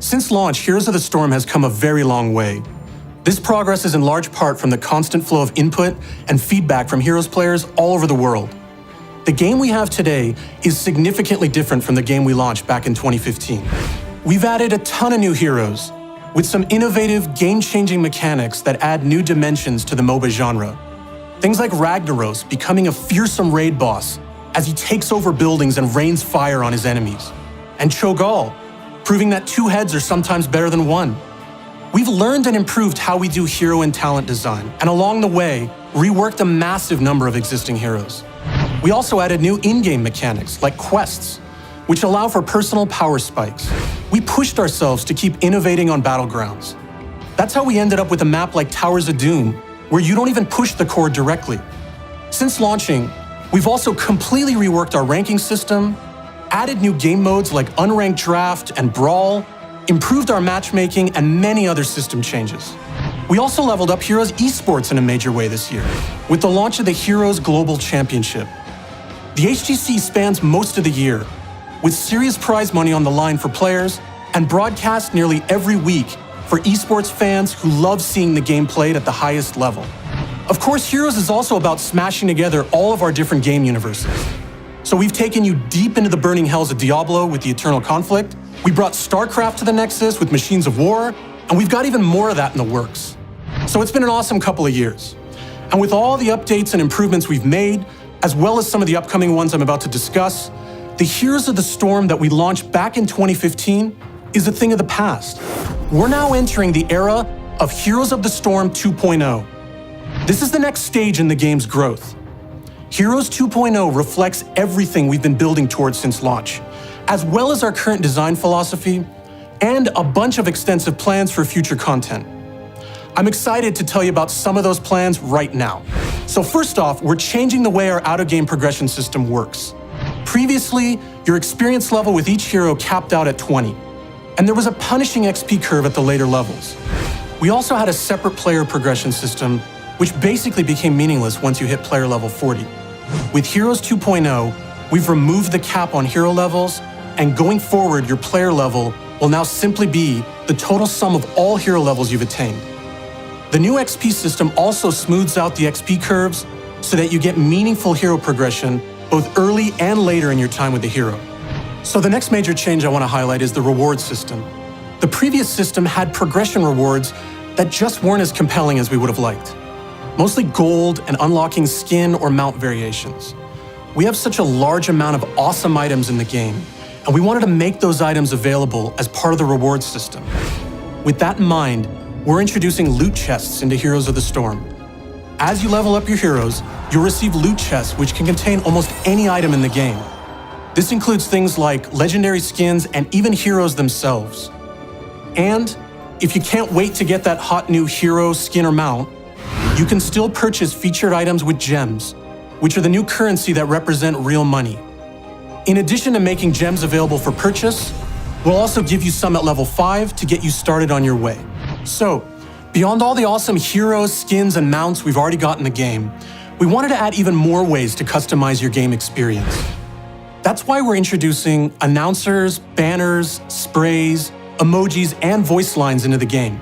Since launch, Heroes of the Storm has come a very long way. This progress is in large part from the constant flow of input and feedback from Heroes players all over the world. The game we have today is significantly different from the game we launched back in 2015. We've added a ton of new heroes, with some innovative, game-changing mechanics that add new dimensions to the MOBA genre. Things like Ragnaros becoming a fearsome raid boss as he takes over buildings and rains fire on his enemies. And Cho'Gall, proving that two heads are sometimes better than one. We've learned and improved how we do hero and talent design, and along the way, reworked a massive number of existing heroes. We also added new in-game mechanics, like quests, which allow for personal power spikes. We pushed ourselves to keep innovating on Battlegrounds. That's how we ended up with a map like Towers of Doom, where you don't even push the core directly. Since launching, we've also completely reworked our ranking system, added new game modes like Unranked Draft and Brawl, improved our matchmaking, and many other system changes. We also leveled up Heroes esports in a major way this year, with the launch of the Heroes Global Championship. The HGC spans most of the year, with serious prize money on the line for players, and broadcast nearly every week for esports fans who love seeing the game played at the highest level. Of course, Heroes is also about smashing together all of our different game universes. So we've taken you deep into the burning hells of Diablo with the Eternal Conflict, we brought Starcraft to the Nexus with Machines of War, and we've got even more of that in the works. So it's been an awesome couple of years. And with all the updates and improvements we've made, as well as some of the upcoming ones I'm about to discuss, the Heroes of the Storm that we launched back in 2015 is a thing of the past. We're now entering the era of Heroes of the Storm 2.0. This is the next stage in the game's growth. Heroes 2.0 reflects everything we've been building towards since launch, as well as our current design philosophy, and a bunch of extensive plans for future content. I'm excited to tell you about some of those plans right now. So first off, we're changing the way our out-of-game progression system works. Previously, your experience level with each hero capped out at 20, and there was a punishing XP curve at the later levels. We also had a separate player progression system, which basically became meaningless once you hit player level 40. With Heroes 2.0, we've removed the cap on hero levels, and going forward, your player level will now simply be the total sum of all hero levels you've attained. The new XP system also smooths out the XP curves so that you get meaningful hero progression both early and later in your time with the hero. So the next major change I want to highlight is the reward system. The previous system had progression rewards that just weren't as compelling as we would have liked. Mostly gold and unlocking skin or mount variations. We have such a large amount of awesome items in the game, and we wanted to make those items available as part of the reward system. With that in mind, we're introducing loot chests into Heroes of the Storm. As you level up your heroes, you'll receive loot chests which can contain almost any item in the game. This includes things like legendary skins and even heroes themselves. And if you can't wait to get that hot new hero, skin, or mount, you can still purchase featured items with gems, which are the new currency that represent real money. In addition to making gems available for purchase, we'll also give you some at level 5 to get you started on your way. So, beyond all the awesome heroes, skins, and mounts we've already got in the game, we wanted to add even more ways to customize your game experience. That's why we're introducing announcers, banners, sprays, emojis, and voice lines into the game.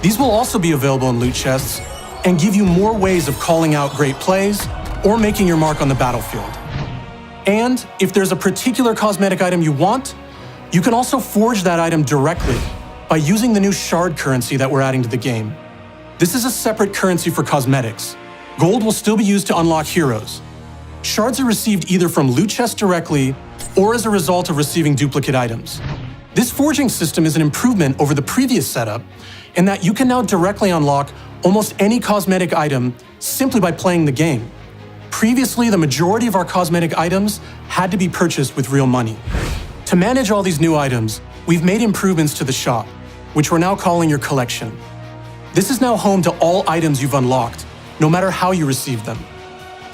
These will also be available in loot chests and give you more ways of calling out great plays or making your mark on the battlefield. And if there's a particular cosmetic item you want, you can also forge that item directly by using the new shard currency that we're adding to the game. This is a separate currency for cosmetics. Gold will still be used to unlock heroes. Shards are received either from loot chests directly or as a result of receiving duplicate items. This forging system is an improvement over the previous setup in that you can now directly unlock almost any cosmetic item simply by playing the game. Previously, the majority of our cosmetic items had to be purchased with real money. To manage all these new items, we've made improvements to the shop, which we're now calling your collection. This is now home to all items you've unlocked, no matter how you received them.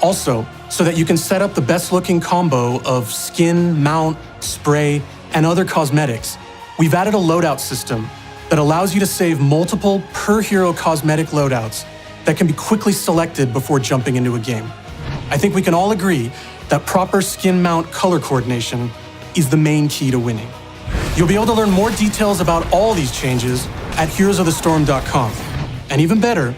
Also, so that you can set up the best-looking combo of skin, mount, spray, and other cosmetics, we've added a loadout system that allows you to save multiple per-hero cosmetic loadouts that can be quickly selected before jumping into a game. I think we can all agree that proper skin mount color coordination is the main key to winning. You'll be able to learn more details about all these changes at heroesofthestorm.com. And even better,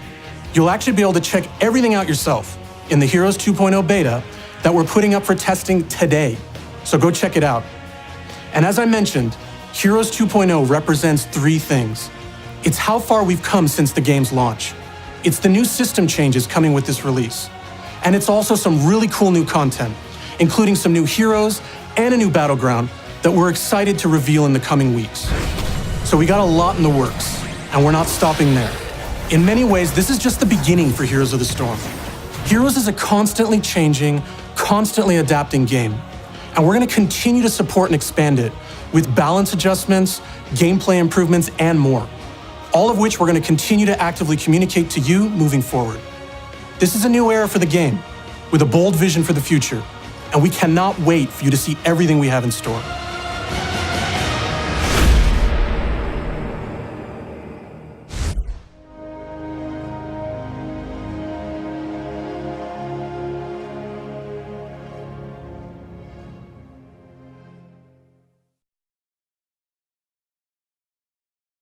you'll actually be able to check everything out yourself in the Heroes 2.0 beta that we're putting up for testing today. So go check it out. And as I mentioned, Heroes 2.0 represents three things. It's how far we've come since the game's launch. It's the new system changes coming with this release. And it's also some really cool new content, including some new heroes and a new battleground that we're excited to reveal in the coming weeks. So we got a lot in the works, and we're not stopping there. In many ways, this is just the beginning for Heroes of the Storm. Heroes is a constantly changing, constantly adapting game, and we're going to continue to support and expand it with balance adjustments, gameplay improvements, and more, all of which we're going to continue to actively communicate to you moving forward. This is a new era for the game, with a bold vision for the future, and we cannot wait for you to see everything we have in store.